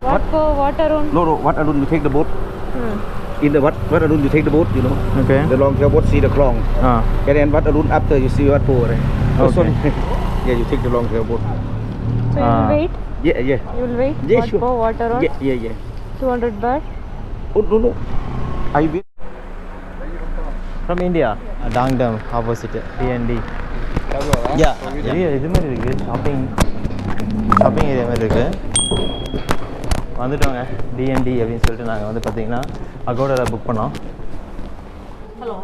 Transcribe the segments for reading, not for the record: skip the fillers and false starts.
What for what Arun? No, what Arun, you take the boat. In the what Arun, you take the boat, you know. Okay. The long tail boat, see the clong. And then what Arun after you see what for. Okay. Yeah, you take the long tail boat. So you will wait? Yeah. You will wait? Yeah, what sure. for what Arun? Yeah. 200 baht? Oh, no. I will. From India. Dangdam, opposite D&D. Yeah. இது மாதிரி இருக்கு shopping area மாதிரி இருக்கு. வந்துட்டோங்க D&D அப்படின்னு சொல்லிட்டு நாங்கள் வந்து பார்த்தீங்கன்னா அகோடாவில் புக் பண்ணோம். Hello.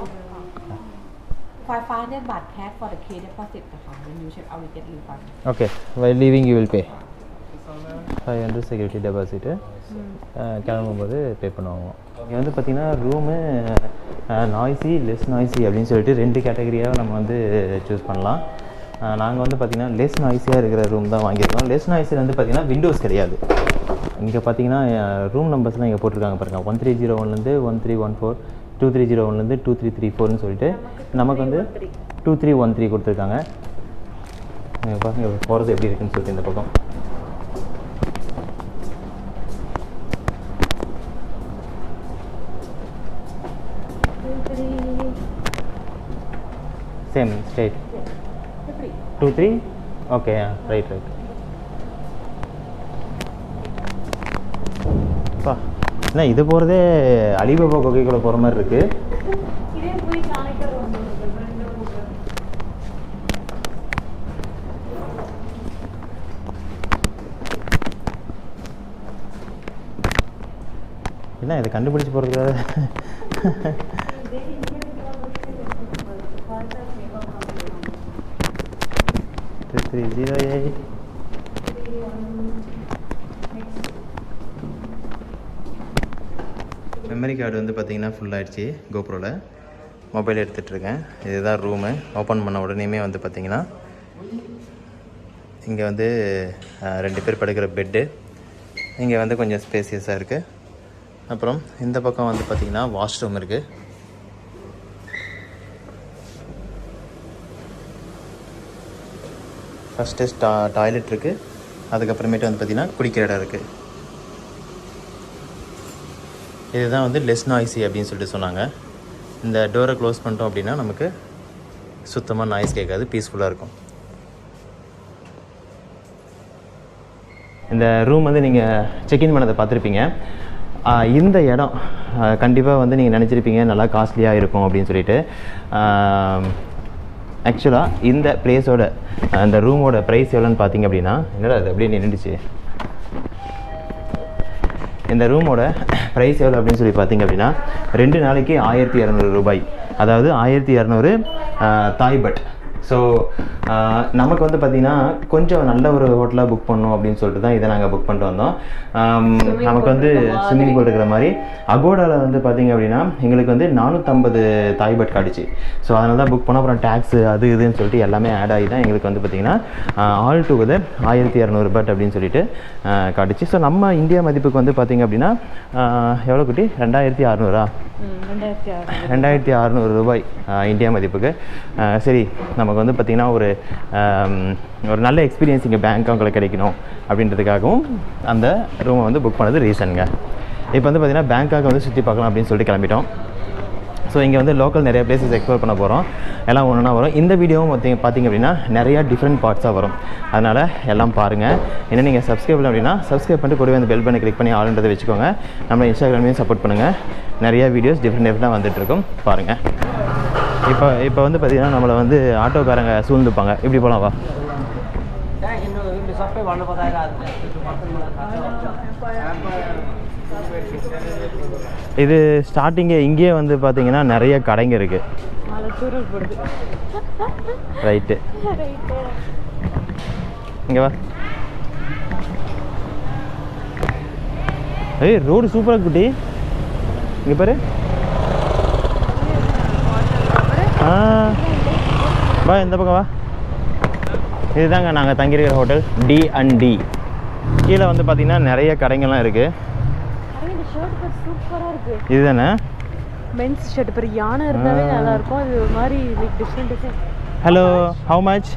500 baht cash for the key deposit. When you check out, we get refund. Okay. While leaving, you will pay. 500 security deposit. கிளம்பும்போது பே பண்ணுவாங்க. இங்கே வந்து பார்த்திங்கன்னா ரூமு நாய்ஸி லெஸ் நாய்ஸி அப்படின்னு சொல்லிட்டு 2 கேட்டகரியாக நம்ம வந்து சூஸ் பண்ணலாம். நாங்கள் வந்து பார்த்திங்கன்னா லெஸ் நாய்ஸியாக இருக்கிற ரூம் தான் வாங்கியிருக்கோம். லெஸ் நாய்ஸில் வந்து பார்த்திங்கன்னா விண்டோஸ் கிடையாது. இங்கே பார்த்தீங்கன்னா ரூம் நம்பர்ஸ்லாம் இங்கே போட்டிருக்காங்க பாருங்கள். 1301 1314 2301 2334ன்னு சொல்லிட்டு நமக்கு வந்து 2313 கொடுத்துருக்காங்க. நீங்கள் பாருங்கள் போகிறது எப்படி இருக்குன்னு சொல்லிட்டு இந்த பக்கம். Same straight. 2-3. Okay, yeah, right. பா என்ன இது போகிறதே அலிபாபா குகைக்குள்ள போகிற மாதிரி இருக்கு. என்ன இதை கண்டுபிடிச்சி போகிறதுக்காக மெமரி கார்டு வந்து பார்த்திங்கன்னா ஃபுல்லாகிடுச்சு. கோப்ரோவில் மொபைல் எடுத்துகிட்ருக்கேன். இதுதான் ரூமு. ஓப்பன் பண்ண உடனேயுமே வந்து பார்த்திங்கன்னா இங்கே வந்து 2 பேர் படுக்கிற பெட்டு. இங்கே வந்து கொஞ்சம் ஸ்பேசியஸாக இருக்குது. அப்புறம் இந்த பக்கம் வந்து பார்த்திங்கன்னா வாஷ்ரூம் இருக்குது. ஃபஸ்ட்டு டாய்லெட் இருக்குது. அதுக்கப்புறமேட்டு வந்து பார்த்திங்கன்னா குடிக்கிற இடம் இருக்குது. இதுதான் வந்து லெஸ் நாய்ஸி அப்படின்னு சொல்லிட்டு சொன்னாங்க. இந்த டோரை க்ளோஸ் பண்ணிட்டோம் அப்படின்னா நமக்கு சுத்தமாக நாய்ஸ் கேட்காது, பீஸ்ஃபுல்லாக இருக்கும். இந்த ரூம் வந்து நீங்கள் செக்இன் பண்ணதை பார்த்துருப்பீங்க. இந்த இடம் கண்டிப்பாக வந்து நீங்கள் நினச்சிருப்பீங்க நல்லா காஸ்ட்லியாக இருக்கும் அப்படின்னு சொல்லிட்டு. ஆக்சுவலாக இந்த ப்ளேஸோட அந்த ரூமோட ப்ரைஸ் எவ்வளோன்னு பார்த்தீங்க அப்படின்னா, என்னடா அது அப்படியே நின்றுச்சு. இந்த ரூமோட ப்ரைஸ் எவ்வளோ அப்படின்னு சொல்லி பார்த்தீங்க அப்படின்னா 2 நாளைக்கு 1200 ரூபாய். அதாவது 1200 தாய் பட். ஸோ நமக்கு வந்து பார்த்திங்கன்னா கொஞ்சம் நல்ல ஒரு ஹோட்டலாக புக் பண்ணணும் அப்படின்னு சொல்லிட்டு தான் இதை நாங்கள் புக் பண்ணிட்டு வந்தோம். நமக்கு வந்து ஸ்விம்மிங் பூல் இருக்கிற மாதிரி அகோடாவில் வந்து பார்த்திங்க அப்படின்னா எங்களுக்கு வந்து 450 தாய் பட் காட்டுச்சு. ஸோ அதனால தான் புக் பண்ணோம். அப்புறம் டேக்ஸு அது இதுன்னு சொல்லிட்டு எல்லாமே ஆட் ஆகி தான் எங்களுக்கு வந்து பார்த்திங்கன்னா ஆல் டுகெதர் 1200 பட் அப்படின்னு சொல்லிட்டு காட்டுச்சு. ஸோ நம்ம இந்தியா மதிப்புக்கு வந்து பார்த்திங்க அப்படின்னா எவ்வளோ குட்டி 2600 2600 ரூபாய் இந்தியா மதிப்புக்கு. சரி, நமக்கு வந்து பார்த்திங்கன்னா ஒரு நல்ல எக்ஸ்பீரியன்ஸ் இங்கே பேங்காக்கில் கிடைக்கணும் அப்படின்றதுக்காகவும் அந்த ரூமை வந்து புக் பண்ணது ரீசனுங்க. இப்போ வந்து பார்த்திங்கன்னா பேங்காக்கை வந்து சுற்றி பார்க்கலாம் அப்படின்னு சொல்லிட்டு கிளம்பிட்டோம். ஸோ இங்கே வந்து லோக்கல் நிறைய பிளேசஸ் எக்ஸ்ப்ளோர் பண்ண போகிறோம். எல்லாம் ஒன்றா வரும். இந்த வீடியோவும் பார்த்திங்க அப்படின்னா நிறையா டிஃப்ரெண்ட் பார்ட்ஸாக வரும். அதனால் எல்லாம் பாருங்கள். என்ன நீங்கள் சப்ஸ்கிரைப் பண்ணல அப்படின்னா சப்ஸ்கிரைப் பண்ணிட்டு கூடவே அந்த பெல் பண்ணி கிளிக் பண்ணி ஆளுன்றதை வச்சுக்கோங்க. நம்ம இன்ஸ்டாகிராமையும் சப்போர்ட் பண்ணுங்கள். நிறையா வீடியோஸ் டிஃப்ரெண்ட்டாக வந்துட்டுருக்கும், பாருங்கள். இப்போ வந்து பார்த்திங்கன்னா நம்மளை வந்து ஆட்டோக்காரங்க சூழ்ந்துப்பாங்க. இப்படி போகலாம் வா. இது ஸ்டார்டிங்கே இங்கேயே வந்து பார்த்தீங்கன்னா நிறைய கடைங்க இருக்குது. ரைட்டு, இங்கே வா. ஏய், ரோடு சூப்பராக குட்டி. இங்கே பாரு. வா, இந்த பக்கம் வா. இதுதாங்க நாங்கள் தங்கியிருக்கிற ஹோட்டல் D&D. கீழே வந்து பார்த்தீங்கன்னா நிறைய கடைங்கள்லாம் இருக்குது. இதுதானே மென்ஸ் ஷர்ட். பெரிய யானை இருந்தாவே நல்லா இருக்கும். இது ஒரு மாதிரி like different design. Hello, how much?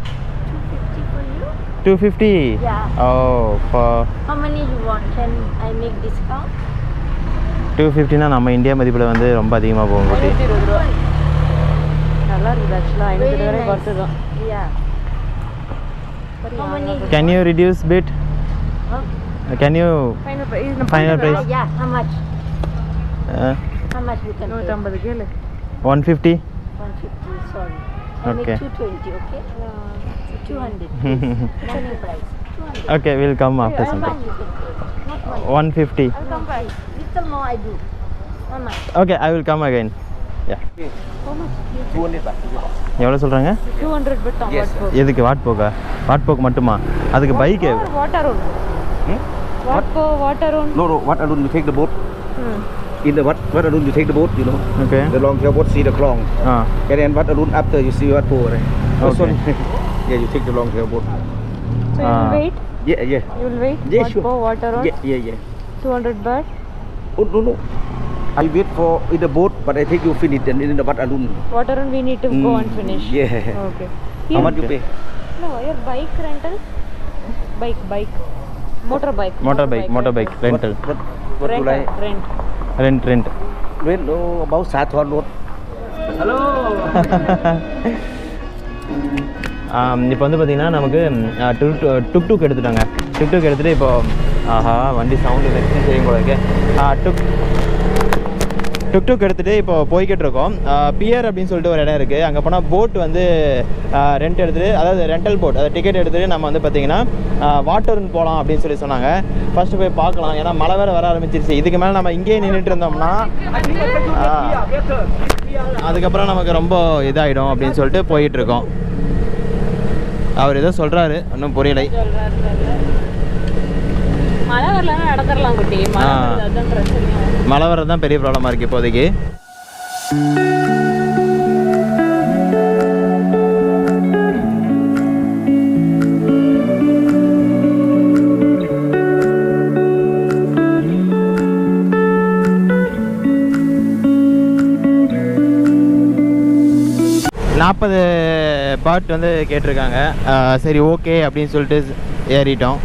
250. Yeah. Oh, for How many you want? Can I make discount? 250 னா நம்ம இந்தியா மதிப்பில் வந்து ரொம்ப அதிகமாக போகும் குட்டி. 520 ரூபா. நல்லா இருக்குது ஆக்சுவலாக 500 Very வரை nice. குறைச்சு தான். Yeah. How many? Can you reduce bit? Huh? Can you Final price. இது நம்ம Final price. Yeah. How much? uh, How much you can pay? 150 கேளு. 150? 150. Sorry. I Okay. make 220. Okay. 200. Final price. 200. Okay, we'll come after How some much time. you can pay? Not much. 150. I'll come back. Little more I do. How much? Okay, I will come again. Yeah. How much? 200 baht. எவ்வளோ சொல்கிறாங்க? 200 but தான் Yes, what எதுக்கு what போக்கு மட்டுமா? அதுக்கு bike water one. Water one. No, what Arun, you take the boat. In the what Arun, you take the boat, you know. Okay. The long tail boat, see the clong. Ah And then what Arun after you see what for, right? This Okay. one, yeah, you take the long tail boat. So you will wait. Yeah. You will wait. Yeah, sure. Water on. Yeah. 200 baht. Oh, no. I wait for in the boat, but I think you finish and in the what Arun. Water on we need to go and finish. Yeah. Okay. How much you pay? No, your bike rental? Bike. Motorbike. motorbike rental. What do I? Rent. rent Rent, no, about Sathon road. Hello. இப்போ வந்து பார்த்தீங்கன்னா நமக்கு டுக் எடுத்துட்டாங்க. டுக் எடுத்துகிட்டு இப்போ ஆஹா வண்டி sound வச்சு செய்யும் போல இருக்கு. டுக் எடுத்துகிட்டு இப்போ போய்கிட்டு இருக்கோம். பியர் அப்படின்னு சொல்லிட்டு ஒரு இடம் இருக்குது. அங்கே போனால் போட் வந்து ரெண்ட் எடுத்துகிட்டு, அதாவது ரெண்டல் போட், அதை டிக்கெட் எடுத்துகிட்டு நம்ம வந்து பார்த்திங்கன்னா வாட்டர்னு போகலாம் அப்படின்னு சொல்லி சொன்னாங்க. ஃபஸ்ட்டு போய் பார்க்கலாம், ஏன்னா மழை வேறு வர ஆரம்பிச்சிருச்சு. இதுக்கு மேலே நம்ம இங்கேயே நின்றுட்டு இருந்தோம்னா அதுக்கப்புறம் நமக்கு ரொம்ப இதாகிடும் அப்படின்னு சொல்லிட்டு போயிட்டுருக்கோம். அவர் ஏதோ சொல்கிறாரு, ஒன்றும் புரியலை. மழை வரலன்னா நடந்துடலாம் குட்டி. அதான் பிரச்சனை. மழை வர்றது தான் பெரிய ப்ராப்ளமாக இருக்குது இப்போதைக்கு. $40 பாட் வந்து கேட்டிருக்காங்க. சரி ஓகே அப்படின்னு சொல்லிட்டு ஏறிட்டோம்.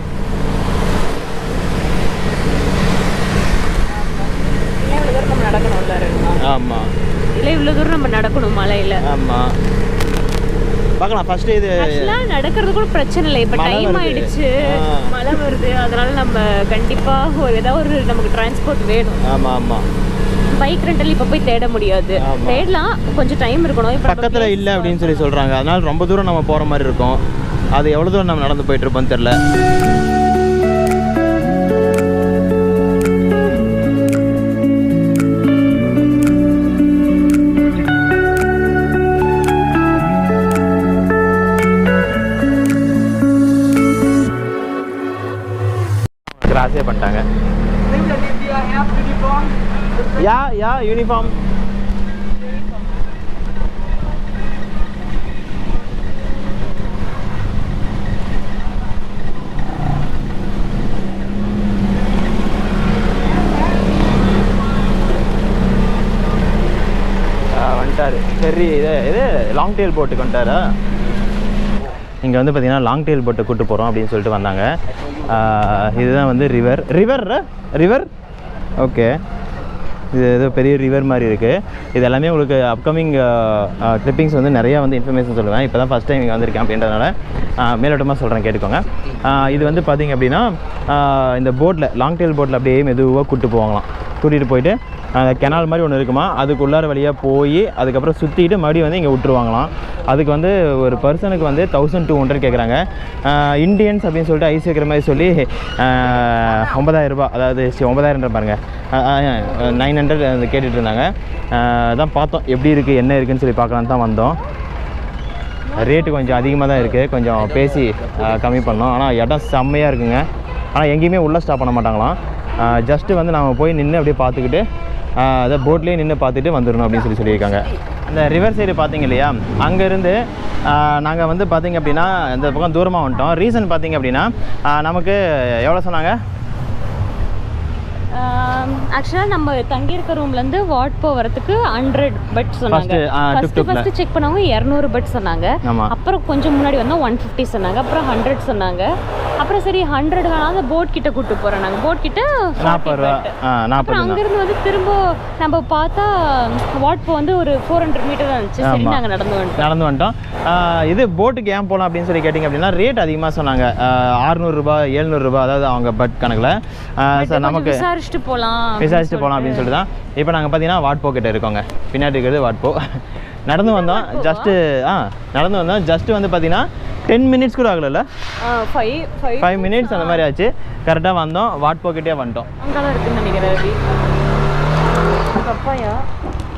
ஆமாம், இல்லை இவ்வளோ தூரம் நம்ம நடக்கணும் மலையில். ஆமாம், பார்க்கலாம். ஃபஸ்ட்டு இது ஆக்சுவலாக நடக்கிறது கூட பிரச்சனை இல்லை. இப்போ மழை டைம் வருது. ஆயிடுச்சு, மழை வருது, அதனால நம்ம கண்டிப்பாக ஏதாவது ஒரு நமக்கு டிரான்ஸ்போர்ட் வேணும். ஆமாம். பைக் ரெண்டல் இப்போ போய் தேட முடியாது. ஆமா. தேடலாம், கொஞ்சம் டைம் இருக்கணும். இப்போ பக்கத்தில் இல்லை அப்படின்னு சொல்லி சொல்கிறாங்க. அதனால் ரொம்ப தூரம் நம்ம போகிற மாதிரி இருக்கும். அது எவ்வளோ தூரம் நம்ம நடந்து போயிட்டுருப்போம்னு தெரில. கிராஸே பண்ணிட்டாங்க. யா யூனிஃபார்ம். வந்துட்டாரு. சரி, இது லாங் டெயில் போட்டுக்கு வந்துட்டாரா? இங்கே வந்து பார்த்தீங்கன்னா லாங் டெயில் போட்டை கூப்பிட்டு போகிறோம் அப்படின்னு சொல்லிட்டு வந்தாங்க. இதுதான் வந்து ரிவர். ஓகே, இது ஏதோ பெரிய ரிவர் மாதிரி இருக்குது. இது எல்லாமே உங்களுக்கு அப்கமிங் கிளிப்பிங்ஸ் வந்து நிறையா வந்து இன்ஃபர்மேஷன் சொல்லுவேன். இப்போ தான் ஃபஸ்ட் டைம் இங்கே வந்திருக்கேன் அப்படின்றதுனால மேலோட்டமாக சொல்கிறேன், கேட்டுக்கோங்க. இது வந்து பார்த்திங்க அப்படின்னா இந்த போட்டில், லாங் டெயில் போட்டில் அப்படியே மெதுவாக கூட்டிகிட்டு போயிட்டு கெனால் மாதிரி ஒன்று இருக்குமா, அதுக்குள்ளார வழியாக போய் அதுக்கப்புறம் சுற்றிட்டு மறுபடியும் வந்து இங்கே விட்டுருவாங்களாம். அதுக்கு வந்து ஒரு பர்சனுக்கு வந்து 1200 கேட்குறாங்க. இண்டியன்ஸ் அப்படின்னு சொல்லிட்டு ஐஸ் வைக்கிற மாதிரி சொல்லி 9000 ரூபா, அதாவது 9000 பாருங்கள், 900 அது கேட்டுட்டு இருந்தாங்க. அதான் பார்த்தோம் எப்படி இருக்குது என்ன இருக்குதுன்னு சொல்லி பார்க்கலான்னு தான் வந்தோம். ரேட்டு கொஞ்சம் அதிகமாக தான் இருக்குது, கொஞ்சம் பேசி கம்மி பண்ணோம். ஆனால் இடம் செம்மையாக இருக்குங்க. ஆனால் எங்கேயுமே உள்ளே ஸ்டாப் பண்ண மாட்டாங்களாம். ஜஸ்ட்டு வந்து நம்ம போய் நின்று அப்படியே பார்த்துக்கிட்டு அதை போட்லேயே நின்று பார்த்துட்டு வந்துடணும் அப்படின்னு சொல்லியிருக்காங்க. அந்த ரிவர் சைடு பார்த்தீங்க இல்லையா, அங்கேருந்து நாங்கள் வந்து பார்த்திங்க அப்படின்னா இந்த பக்கம் தூரமாக வந்துட்டோம். ரீசன் பார்த்திங்க அப்படின்னா நமக்கு எவ்வளோ சொன்னாங்க? ஆக்சுவலாக நம்ம தங்கியிருக்க ரூம்லேருந்து வாட் போகிறதுக்கு 100 பட் சொன்னாங்க. ஃபஸ்ட்டு செக் பண்ணவங்க 200 பட் சொன்னாங்க. அப்புறம் கொஞ்சம் முன்னாடி வந்தால் 150 சொன்னாங்க. அப்புறம் 100 சொன்னாங்க. அப்புறம் சரி 100 அந்த போட் கிட்ட கூப்பிட்டு போகிறோம். நாங்கள் போட் கிட்ட 40 ரூபா. அப்புறம் அங்கேருந்து வந்து திரும்ப நம்ம பார்த்தா வாட் போ வந்து ஒரு 400 மீட்டர் தான் இருந்துச்சு. சரி நாங்கள் நடந்து வந்துட்டோம். இது போட்டுக்கு ஏன் போகலாம் அப்படின்னு சொல்லி கேட்டிங்க அப்படின்னா ரேட் அதிகமாக சொன்னாங்க. 600 ரூபா 700 ரூபா, அதாவது அவங்க பட் கணக்கில். நமக்கு விசாரிச்சுட்டு போகலாம் அப்படின்னு சொல்லிட்டு தான் இப்போ நாங்கள் பார்த்தீங்கன்னா வாட் போ கிட்ட இருக்கோங்க. பின்னாடி இருக்கிறது வாட் போ. நடந்து வந்தோம் ஜஸ்ட்டு வந்து பார்த்தீங்கன்னா 10 மினிட்ஸ் கூட ஆகல. 5 மினிட்ஸ் அந்த மாதிரி ஆச்சு. கரெக்டாக வந்தோம், வாட் போ கிட்டே வந்துட்டோம். அங்கே இருக்குன்னு நினைக்கிறேன். பப்பாயா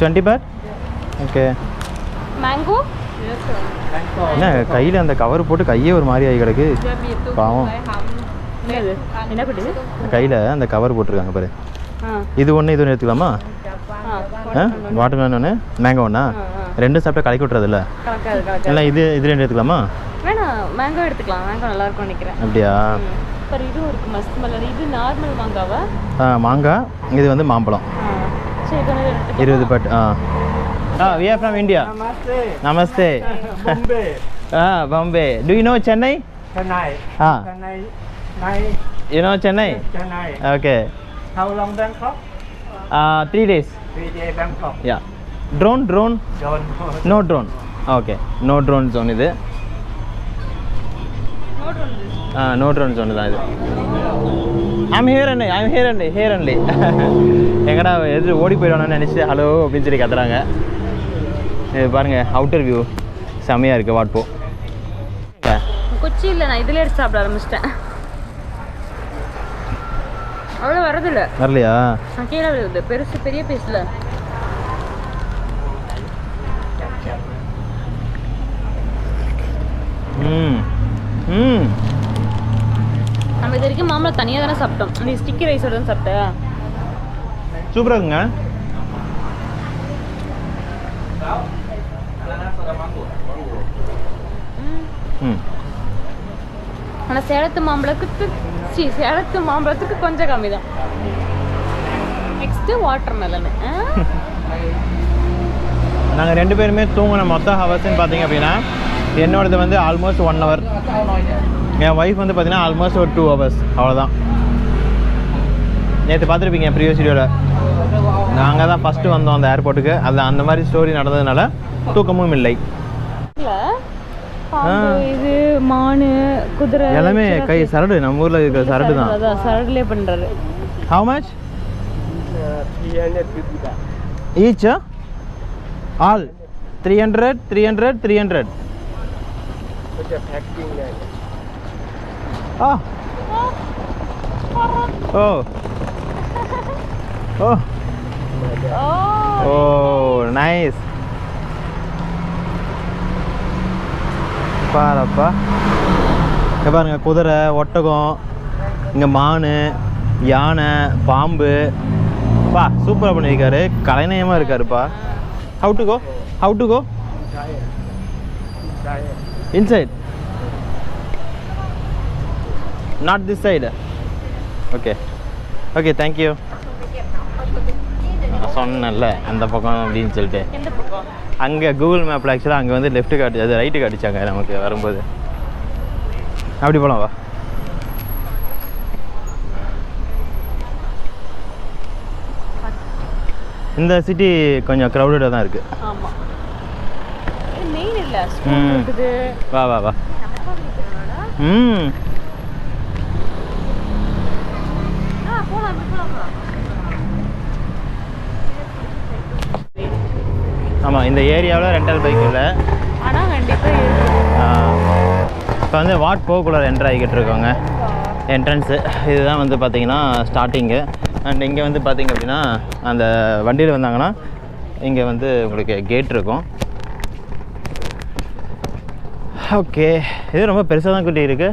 20 பார். ஓகே. மேங்கோ என்ன கையில் அந்த கவர் போட்டு கையே ஒரு மாதிரி ஆகி கிடக்கு பாவம். என்ன பண்ணுது கையில் அந்த கவர் போட்டிருக்காங்க பாரு. இது ஒன்று எடுத்துக்கலாமா? வாட்டர் மேலன் ஒன்று, மேங்கோ ஒன்றா? ரெண்டும் சாப்பிட்டா கலக்கி விட்றது இல்லை? இல்லை இது 2 எடுத்துக்கலாமா? வேணாம், மேங்கோ எடுத்துக்கலாம். மேங்கோ நல்லா இருக்கும் நினைக்கிறேன். அப்படியா? இது ஒரு மஸ்ட் மலர். இது நார்மல் மாங்காவா? மாங்காய். இது வந்து மாம்பழம். 20 but. We are from India. Namaste. Bombay. Do you know Chennai? Chennai. Chennai. You know Chennai? Chennai. Okay. How long Bangkok? 3 days. 3 days Bangkok. Yeah. Drone? Don't. No drone. Okay. No drone zone இது. No drone zone தான் இது. I'm here only. எங்கடா எது ஓடி போயிடுவானு நினச்சி hello அப்படின்னு சொல்லி கத்துறாங்க. இது பாருங்க அவுட்டர் வியூ செம்மையாக இருக்குது வாட் போ. கொச்சி இல்லை, நான் இதில் எடுத்து சாப்பிட ஆரம்பிச்சிட்டேன். அவ்வளோ வரலையா? கீழே வருது பெரிய பீஸில். நம்ம இது வரைக்கும் மாம்பழம் தனியாக தானே சாப்பிட்டோம். நீ ஸ்டிக்கி ரைஸோட தான் சாப்பிட்ட. சூப்பராக இருக்குங்க. ஆனால் சேலத்து மாம்பழத்துக்கு கொஞ்சம் கம்மி தான். Next water melon. நாங்கள் 2 பேருமே தூங்கின மொத்த ஹவர்ஸ்ன்னு பார்த்தீங்க அப்படின்னா என்னோடது வந்து ஆல்மோஸ்ட் 1 hour. என் ஒய்ஃப் வந்து பார்த்தீங்கன்னா ஆல்மோஸ்ட் ஒரு 2 hours. அவ்வளோதான். நேற்று பார்த்துருப்பீங்க ப்ரீவியஸ் வீடியோவில். நாங்கள் தான் ஃபஸ்ட்டு வந்தோம் அந்த ஏர்போர்ட்டுக்கு. அது அந்த மாதிரி ஸ்டோரி நடந்ததுனால தூக்கமும் இல்லை. இது மானு குதிரை எல்லாமே கை சரடு. நம்ம ஊரில் இருக்கிற சரடு தான். சரடுலேயே பண்ணுறது. How much? 350 baht. Each? All? 300. With the packing there. Oh. Nice. பாருப்பா, இங்கே பாருங்க குதிரை, ஒட்டகம், இங்கே மான், யானை, பாம்பு. சூப்பராக பண்ணியிருக்காரு. கலைநயமாக இருக்காருப்பா. How to go? Inside. Not this side. Okay, thank you. சொன்னேன்ல அந்த பக்கம் அப்படின்னு சொல்லிட்டு. அங்கே கூகுள் மேப்பில் ஆக்சுவலாக அங்கே வந்து லெஃப்ட்டு காட்டி, அது ரைட்டு காட்டிச்சாங்க நமக்கு வரும்போது. அப்படி போகலாம் வா. இந்த சிட்டி கொஞ்சம் க்ரௌடடாக தான் இருக்குது. வா. ஆமாம், இந்த ஏரியாவில் ரெண்டல் பைக் இல்லை. ஆனால் கண்டிப்பாக இப்போ வந்து வாட் போக்குள்ளே என்ட்ரு ஆகிக்கிட்டு இருக்கோங்க. என்ட்ரன்ஸு இதுதான் வந்து பார்த்திங்கன்னா ஸ்டார்டிங்கு. அண்ட் இங்கே வந்து பார்த்திங்க அப்படின்னா அந்த வண்டியில் வந்தாங்கன்னா இங்கே வந்து உங்களுக்கு கேட் இருக்கும். ஓகே, இது ரொம்ப பெருசாக தான் குட்டி இருக்குது.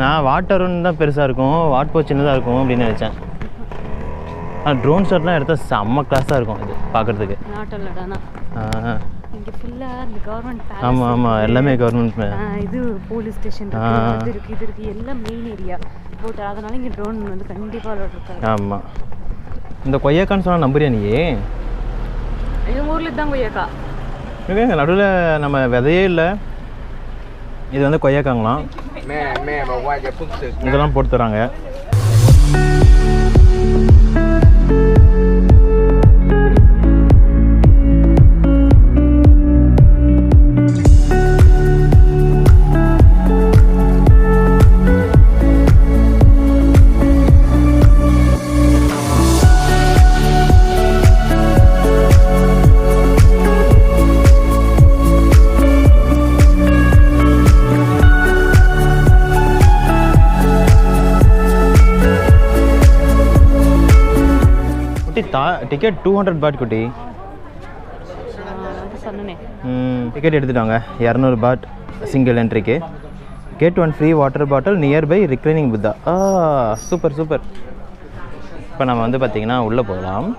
நான் வாட்டருன்னு தான் பெருசாக இருக்கும், வாட் போ சின்னதாக இருக்கும் அப்படின்னு நினச்சேன். ட்ரோன் ஷாட்லாம் எடுத்தால் செம்ம கிளாஸாக இருக்கும் இது பார்க்குறதுக்கு. இங்க ஃபுல்லா அந்த கவர்மெண்ட் பேலஸ். ஆமாம் ஆமாம், எல்லாமே கவர்மெண்ட். இது போலீஸ் ஸ்டேஷன் இருக்கு, அது இருக்கு, இது இருக்கு, எல்லாம் மெயின் ஏரியா போட்டு. அதனால இங்க ட்ரோன் வந்து கண்டிப்பா அலோட் இருக்காது. ஆமாம். இந்த கொய்யாக்கான்னு சொன்னால் நம்புறியா நீ? எங்கள் ஊரில் தான் கொய்யாக்கா. நடுவில் நம்ம விதையே இல்லை. இது வந்து கொய்யாக்காங்களாம். แม่บอกว่าจะพึ่งศึก இதெல்லாம் போட்டு தராங்க. டிக்கெட் 200 பாட் குட்டி. சொன்னேனே. டிக்கெட் எடுத்துட்டாங்க 200 பாட் சிங்கிள் என்ட்ரிக்கு. Get 1 free water bottle nearby reclining Buddha. Super super. இப்போ நம்ம வந்து பார்த்திங்கன்னா உள்ளே போகலாம்.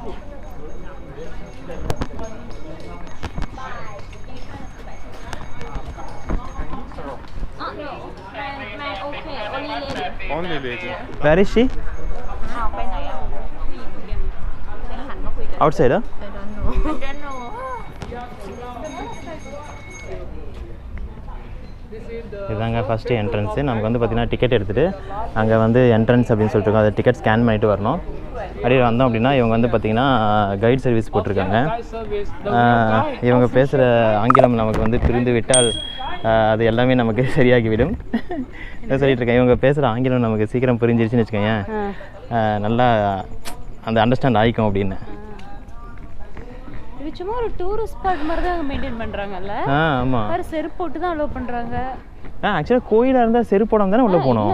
Where is she? Outside? I don't know. இதாங்க ஃபஸ்ட்டு என்ட்ரன்ஸு. நமக்கு வந்து பார்த்திங்கன்னா டிக்கெட் எடுத்துகிட்டு அங்கே வந்து என்ட்ரன்ஸ் அப்படின்னு சொல்லிட்டு அதை டிக்கெட் ஸ்கேன் பண்ணிவிட்டு வரணும். அப்படியே வந்தோம் அப்படின்னா இவங்க வந்து பார்த்திங்கன்னா கைட் சர்வீஸ் போட்டிருக்காங்க. இவங்க பேசுகிற ஆங்கிலம் நமக்கு வந்து புரிந்து விட்டால் அது எல்லாமே நமக்கு சரியாகிவிடும். சொல்லிட்டு இருக்கேன், இவங்க பேசுகிற ஆங்கிலம் நமக்கு சீக்கிரம் புரிஞ்சிருச்சுன்னு வச்சுக்கோங்க, நல்லா அந்த அண்டர்ஸ்டாண்ட் ஆகிக்கும் அப்படின்னு. இது சும்மா ஒரு டூரிஸ்ட் ஸ்பாட் மாதிரி தான் மெயின்டைன் பண்ணுறாங்கல்ல. ஆமாம், செருப்பு போட்டு தான் அலோவ் பண்ணுறாங்க. ஆக்சுவலாக கோயிலாக இருந்தால் செருப்பு போடாமல் தானே உள்ளே போகணும்.